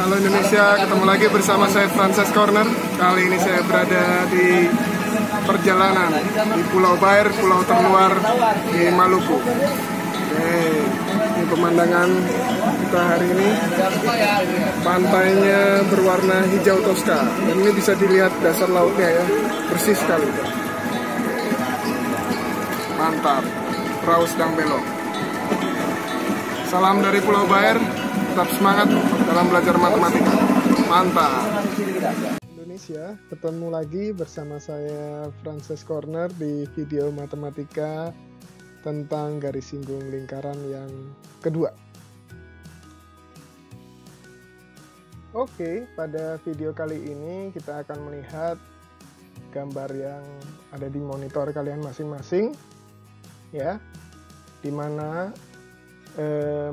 Halo Indonesia, ketemu lagi bersama saya Frances Corner. Kali ini saya berada di perjalanan di Pulau Bair, pulau terluar di Maluku. Oke, ini pemandangan kita hari ini. Pantainya berwarna hijau toska dan ini bisa dilihat dasar lautnya ya, bersih sekali. Mantap, perahu sedang belok. Salam dari Pulau Bair. Tetap semangat dalam belajar matematika. Mantap. Indonesia, ketemu lagi bersama saya Frances Corner di video matematika tentang garis singgung lingkaran yang kedua. Oke, pada video kali ini kita akan melihat gambar yang ada di monitor kalian masing-masing, ya, dimana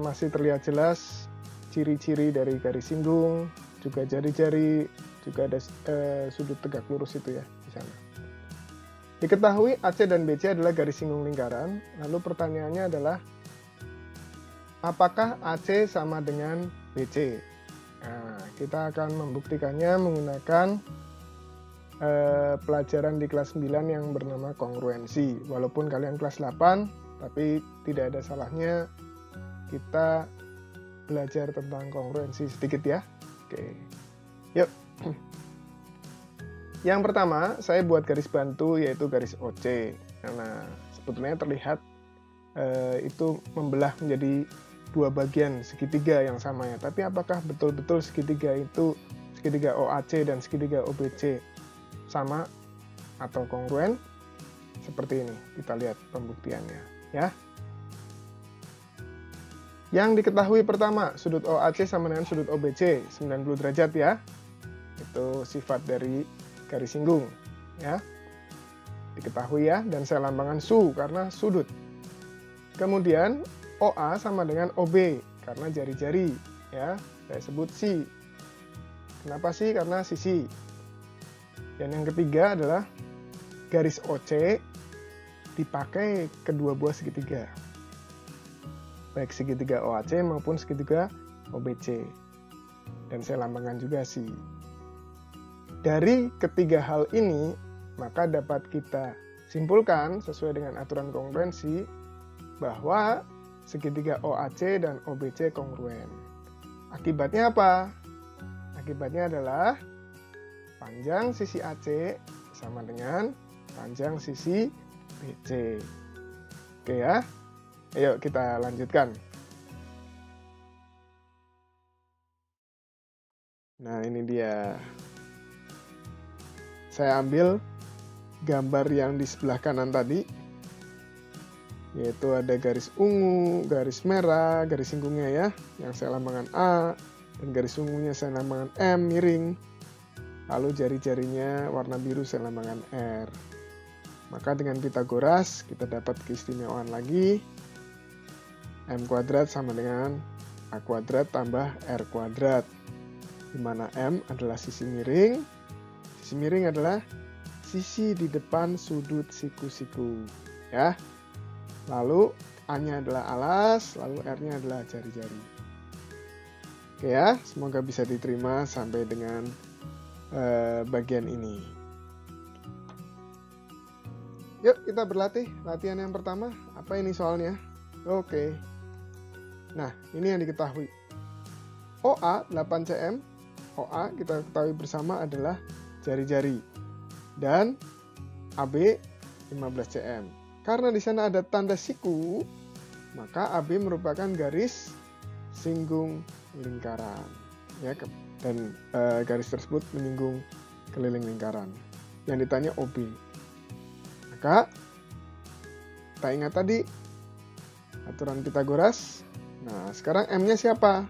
masih terlihat jelas ciri-ciri dari garis singgung, juga jari-jari, juga ada sudut tegak lurus itu ya di sana. Diketahui AC dan BC adalah garis singgung lingkaran. Lalu pertanyaannya adalah, apakah AC sama dengan BC? Nah, kita akan membuktikannya menggunakan pelajaran di kelas 9 yang bernama kongruensi. Walaupun kalian kelas 8, tapi tidak ada salahnya kita belajar tentang kongruensi sedikit ya. Oke, yuk. Yang pertama, saya buat garis bantu yaitu garis OC. Nah, sebetulnya terlihat itu membelah menjadi dua bagian segitiga yang sama ya. Tapi apakah betul-betul segitiga itu, segitiga OAC dan segitiga OBC sama atau kongruen? Seperti ini, kita lihat pembuktiannya ya. Yang diketahui pertama, sudut OAC sama dengan sudut OBC, 90 derajat ya. Itu sifat dari garis singgung ya. Diketahui ya, dan saya lambangkan su karena sudut. Kemudian OA sama dengan OB karena jari-jari ya. Saya sebut si. Kenapa sih? Karena sisi. Dan yang ketiga adalah garis OC dipakai kedua buah segitiga, baik segitiga OAC maupun segitiga OBC. Dan saya lambangkan juga si. Dari ketiga hal ini, maka dapat kita simpulkan sesuai dengan aturan kongruensi bahwa segitiga OAC dan OBC kongruen. Akibatnya apa? Akibatnya adalah panjang sisi AC sama dengan panjang sisi BC. Oke ya. Ayo kita lanjutkan. Nah, ini dia. Saya ambil gambar yang di sebelah kanan tadi, yaitu ada garis ungu, garis merah, garis singgungnya ya, yang saya lambangkan A, dan garis ungunya saya lambangkan M miring. Lalu jari-jarinya warna biru saya lambangkan R. Maka dengan Pitagoras kita dapat keistimewaan lagi. M kuadrat sama dengan A kuadrat tambah R kuadrat, di mana M adalah sisi miring adalah sisi di depan sudut siku-siku ya. Lalu A-nya adalah alas, lalu R-nya adalah jari-jari. Oke ya, semoga bisa diterima sampai dengan bagian ini. Yuk kita berlatih. Latihan yang pertama, apa ini soalnya? Oke. Nah, ini yang diketahui. OA 8 cm, OA kita ketahui bersama adalah jari-jari. Dan AB 15 cm. Karena di sana ada tanda siku, maka AB merupakan garis singgung lingkaran. Ya, dan garis tersebut menyinggung keliling lingkaran. Yang ditanya OB. Maka kita ingat tadi aturan Pitagoras. Nah, sekarang M-nya siapa?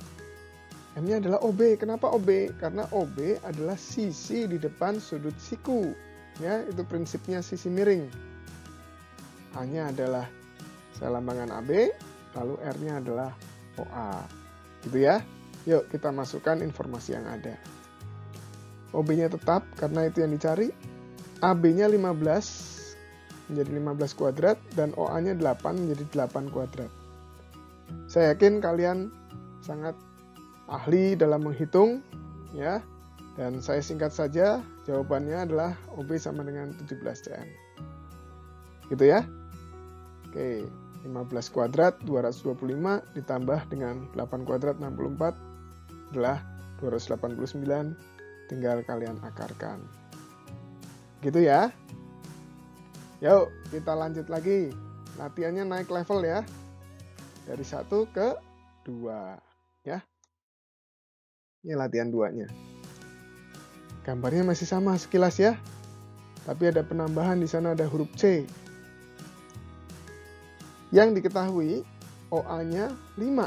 M-nya adalah OB. Kenapa OB? Karena OB adalah sisi di depan sudut siku. Ya, itu prinsipnya sisi miring. A-nya adalah saya lambangkan AB, lalu R-nya adalah OA. Gitu ya. Yuk kita masukkan informasi yang ada. OB-nya tetap karena itu yang dicari. AB-nya 15 menjadi 15 kuadrat dan OA-nya 8 menjadi 8 kuadrat. Saya yakin kalian sangat ahli dalam menghitung ya. Dan saya singkat saja, jawabannya adalah OB sama dengan 17 cm. Gitu ya. Oke, 15 kuadrat 225 ditambah dengan 8 kuadrat 64 adalah 289. Tinggal kalian akarkan. Gitu ya. Yuk, kita lanjut lagi. Latihannya naik level ya. Dari 1 ke 2 ya. Ini latihan 2-nya. Gambarnya masih sama sekilas ya. Tapi ada penambahan, di sana ada huruf C. Yang diketahui OA-nya 5.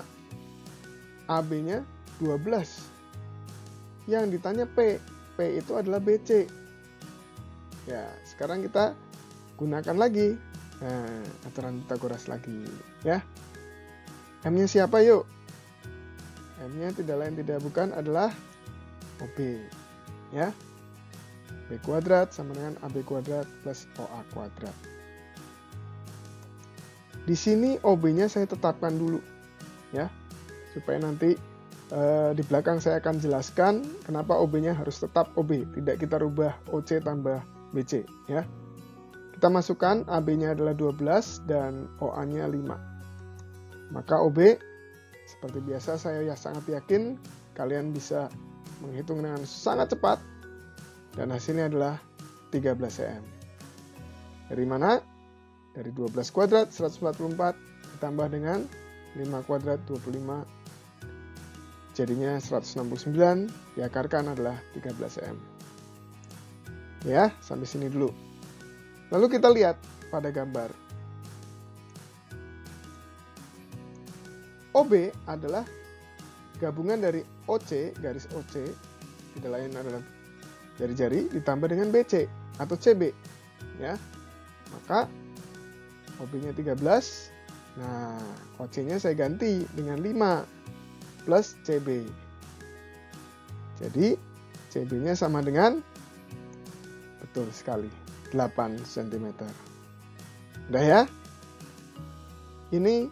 AB-nya 12. Yang ditanya P. P itu adalah BC. Ya, sekarang kita gunakan lagi. Nah, aturan Pythagoras lagi ya. M-nya siapa yuk? M-nya tidak lain tidak bukan adalah OB. Ya, B kuadrat sama dengan AB kuadrat plus OA kuadrat. Di sini OB-nya saya tetapkan dulu ya, supaya nanti di belakang saya akan jelaskan kenapa OB-nya harus tetap OB, tidak kita rubah OC tambah BC ya. Kita masukkan AB-nya adalah 12 dan OA-nya 5. Maka OB seperti biasa saya sangat yakin kalian bisa menghitung dengan sangat cepat, dan hasilnya adalah 13 cm. Dari mana? Dari 12 kuadrat 144 ditambah dengan 5 kuadrat 25, jadinya 169, diakarkan adalah 13 cm. Ya, sampai sini dulu. Lalu kita lihat pada gambar. OB adalah gabungan dari OC, garis OC, tidak lain adalah jari-jari ditambah dengan BC atau CB ya. Maka OB-nya 13. Nah, OC-nya saya ganti dengan 5 plus CB. Jadi CB-nya sama dengan, betul sekali, 8 cm. Udah ya? Ini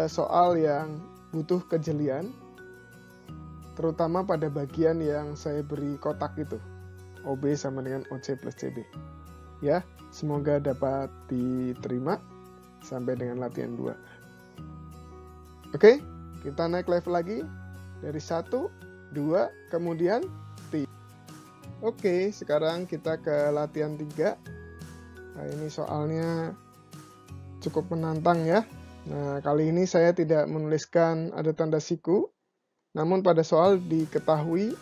soal yang butuh kejelian, terutama pada bagian yang saya beri kotak itu, OB sama dengan OC plus CB. Ya, semoga dapat diterima sampai dengan latihan 2. Oke, kita naik level lagi dari 1, 2, kemudian 3. Oke, sekarang kita ke latihan 3. Nah, ini soalnya cukup menantang ya. Nah, kali ini saya tidak menuliskan ada tanda siku, namun pada soal diketahui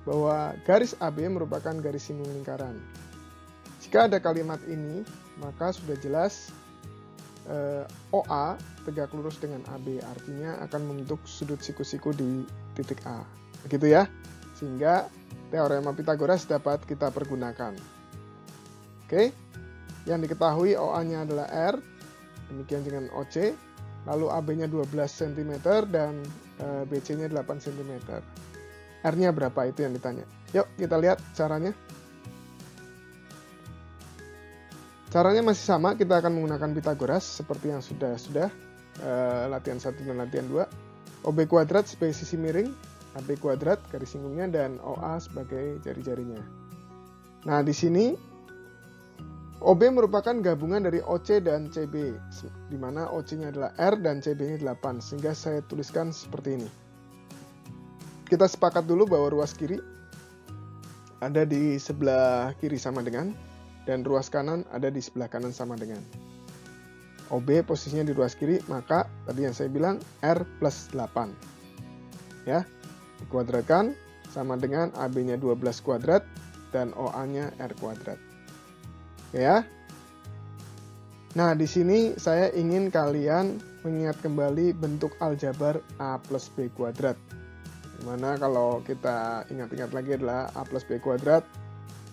bahwa garis AB merupakan garis singgung lingkaran. Jika ada kalimat ini, maka sudah jelas OA tegak lurus dengan AB, artinya akan membentuk sudut siku-siku di titik A. Begitu ya, sehingga teorema Pythagoras dapat kita pergunakan. Oke, yang diketahui OA-nya adalah R, demikian dengan OC, lalu AB-nya 12 cm dan BC-nya 8 cm. R-nya berapa itu yang ditanya. Yuk kita lihat caranya. Caranya masih sama, kita akan menggunakan Pythagoras seperti yang sudah latihan 1 dan latihan 2. OB kuadrat sebagai sisi miring, AB kuadrat garis singgungnya, dan OA sebagai jari-jarinya. Nah, di sini OB merupakan gabungan dari OC dan CB, di mana OC-nya adalah R dan CB-nya 8, sehingga saya tuliskan seperti ini. Kita sepakat dulu bahwa ruas kiri ada di sebelah kiri sama dengan, dan ruas kanan ada di sebelah kanan sama dengan. OB posisinya di ruas kiri, maka tadi yang saya bilang R plus 8. Ya, dikuadratkan sama dengan AB-nya 12 kuadrat dan OA-nya R kuadrat. Ya. Nah, di sini saya ingin kalian mengingat kembali bentuk aljabar A plus B kuadrat. Dimana kalau kita ingat-ingat lagi adalah A plus B kuadrat,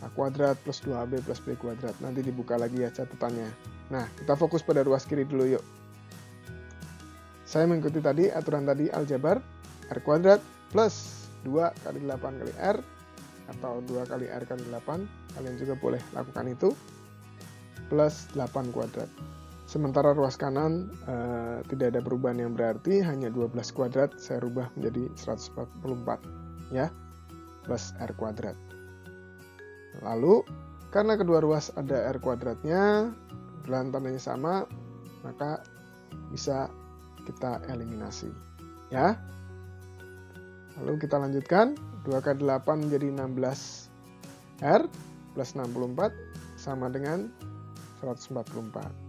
A kuadrat plus 2AB plus B kuadrat. Nanti dibuka lagi ya catatannya. Nah, kita fokus pada ruas kiri dulu yuk. Saya mengikuti tadi aturan tadi aljabar R kuadrat plus 2 kali 8 kali R atau 2 kali R kali 8. Kalian juga boleh lakukan itu. Plus 8 kuadrat. Sementara ruas kanan tidak ada perubahan yang berarti, hanya 12 kuadrat saya rubah menjadi 144 ya, plus R kuadrat. Lalu karena kedua ruas ada R kuadratnya, kebetulan tandanya sama, maka bisa kita eliminasi ya. Lalu kita lanjutkan, 2 kali 8 menjadi 16 R plus 64 sama dengan 144.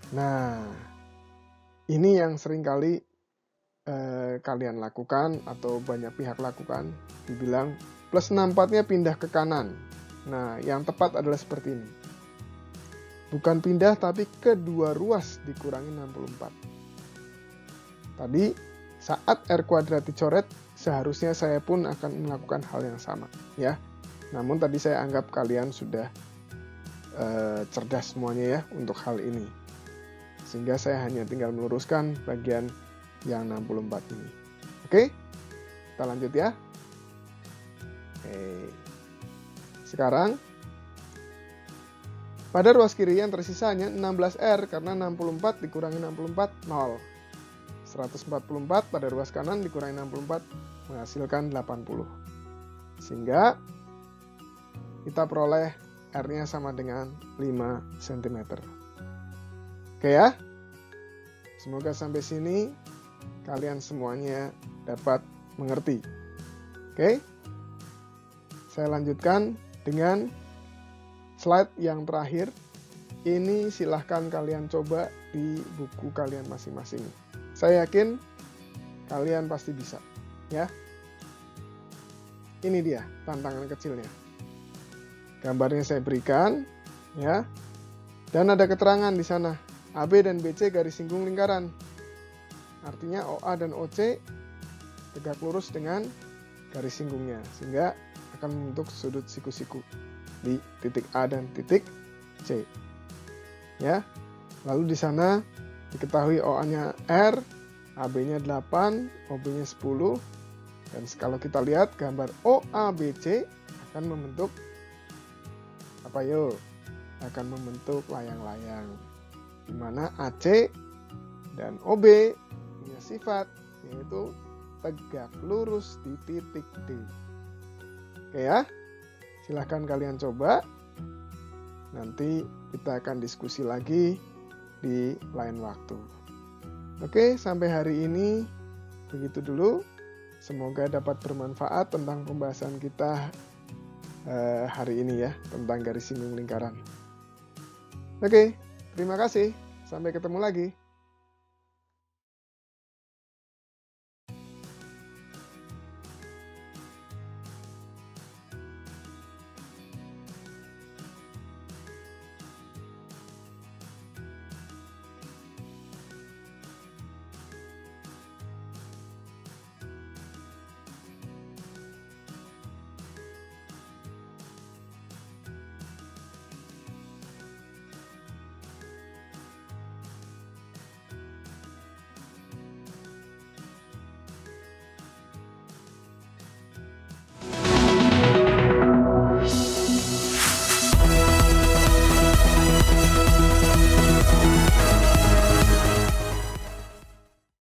Nah, ini yang seringkali kalian lakukan atau banyak pihak lakukan, dibilang plus 64-nya pindah ke kanan. Nah, yang tepat adalah seperti ini. Bukan pindah, tapi kedua ruas dikurangi 64. Tadi, saat R kuadrat dicoret, seharusnya saya pun akan melakukan hal yang sama, ya. Namun tadi saya anggap kalian sudah cerdas semuanya ya untuk hal ini. Sehingga saya hanya tinggal meluruskan bagian yang 64 ini. Oke, kita lanjut ya. Oke. Sekarang, pada ruas kiri yang tersisa hanya 16R karena 64 dikurangi 64, 0. 144 pada ruas kanan dikurangi 64 menghasilkan 80. Sehingga kita peroleh R-nya sama dengan 5 cm. Oke ya. Semoga sampai sini kalian semuanya dapat mengerti. Oke. Saya lanjutkan dengan slide yang terakhir. Ini silahkan kalian coba di buku kalian masing-masing. Saya yakin kalian pasti bisa, ya. Ini dia tantangan kecilnya. Gambarnya saya berikan, ya. Dan ada keterangan di sana. AB dan BC garis singgung lingkaran. Artinya OA dan OC tegak lurus dengan garis singgungnya, sehingga akan membentuk sudut siku-siku di titik A dan titik C. Ya. Lalu di sana diketahui OA-nya R, AB-nya 8, OB-nya 10. Dan kalau kita lihat gambar OABC akan membentuk apa yuk? Akan membentuk layang-layang. Di mana AC dan OB punya sifat yaitu tegak lurus di titik D. Oke ya, silahkan kalian coba. Nanti kita akan diskusi lagi di lain waktu. Oke, sampai hari ini begitu dulu. Semoga dapat bermanfaat tentang pembahasan kita hari ini ya, tentang garis singgung lingkaran. Oke, terima kasih. Sampai ketemu lagi.